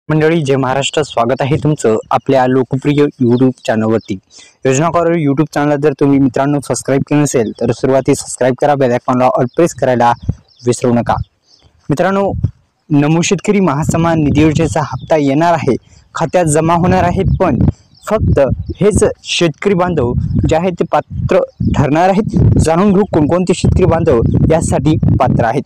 मंडळी, जय महाराष्ट्र. स्वागत आहे तुमचं आपल्या लोकप्रिय यूट्यूब चॅनलवरती. योजनाकार यूट्यूब चॅनल जर तुम्ही मित्रांनो सबस्क्राईब केलं नसेल तर सुरुवातीस सबस्क्राईब करा, बेल आयकॉनला ऑल प्रेस करायला विसरू नका. मित्रांनो, नमो शेतकरी महासन्मान निधी योजनेचा हप्ता येणार आहे, खात्यात जमा होणार आहे. पण फक्त हेच शेतकरी बांधव जे आहेत ते पात्र ठरणार आहेत. जाणून घेऊ कोणकोणते शेतकरी बांधव यासाठी पात्र आहेत.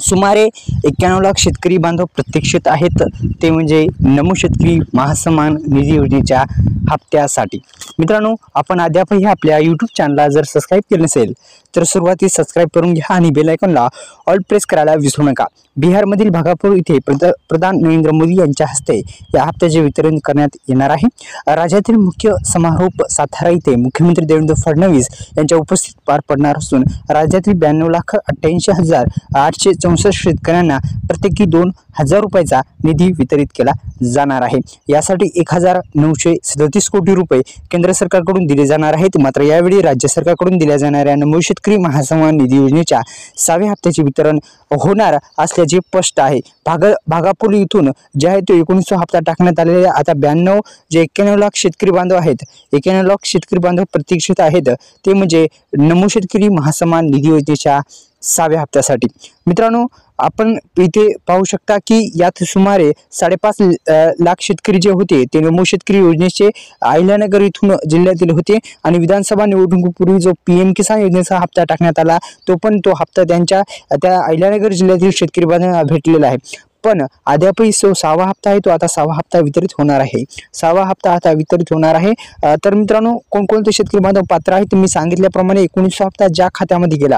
सुमारे 91 लाख शेतकरी बांधव प्रतीक्षित आहेत, ते म्हणजे नमो शेतकरी महासन्मान निधी योजनेच्या हप्त्यासाठी. मित्रांनो, आपण अद्यापही आपल्या यूट्यूब चॅनलला जर सबस्क्राईब केले नसेल तर सुरुवातीस सबस्क्राईब करून घ्या आणि बेल आयकॉनला ऑल प्रेस करायला विसरू नका. बिहारमधील भागलपूर इथे पंतप्रधान नरेंद्र मोदी यांच्या हस्ते या हप्त्याचे वितरण करण्यात येणार आहे. राज्यातील मुख्य समारोप सातारा इथे मुख्यमंत्री देवेंद्र फडणवीस यांच्या उपस्थितीत पार पडणार असून राज्यातील 92,88,864 शेतकऱ्यांना प्रत्येकी 2,000 रुपयाचा निधी वितरित केला जाणार आहे. यासाठी 1,937 कोटी रुपये केंद्र सरकारकडून दिले जाणार आहेत. मात्र यावेळी राज्य सरकारकडून दिल्या जाणाऱ्या नमो शेतकरी महासन्मान निधी योजनेच्या 6व्या हप्त्याचे वितरण होणार असल्याचे स्पष्ट आहे. भागलपूर इथून जे आहे तो 19 हप्ता टाकण्यात आलेला. आता 91 लाख शेतकरी बांधव आहेत. 91 लाख शेतकरी बांधव प्रतीक्षित आहेत, ते म्हणजे नमो शेतकरी महासन्मान निधी योजनेच्या 6व्या हप्त्यासाठी. मित्रांनो, आपण इथे पाहू शकता की यात सुमारे 5.5 लाख शेतकरी जे होते ते नमो शेतकरी योजनेचे अहिल्यानगर इथून जिल्ह्यातील होते आणि विधानसभा निवडणुकीपूर्वी जो PM किसान योजनेचा हप्ता टाकण्यात आला तो हप्ता त्या अहिल्यानगर जिल्ह्यातील शेतकरी बांधवांना भेटलेला आहे. पण अद्यापही 6वा हप्ता आहे तो आता 6वा हप्ता वितरित होणार आहे. 6वा हप्ता आता वितरित होणार आहे. तर मित्रांनो, कोणकोणते शेतकरी बांधव पात्र आहेत मी सांगितल्याप्रमाणे 19 हप्ता ज्या खात्यामध्ये गेला,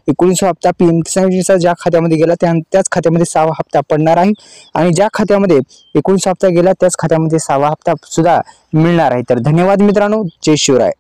19 हप्ता PM किसान योजनेचा ज्या खात्यामध्ये गेला त्याच खात्यामध्ये 6वा हप्ता पडणार आहे आणि ज्या खात्यामध्ये 19 हप्ता गेला त्याच खात्यामध्ये 6वा हप्ता सुद्धा मिळणार आहे. तर धन्यवाद मित्रांनो. जय शिवराय.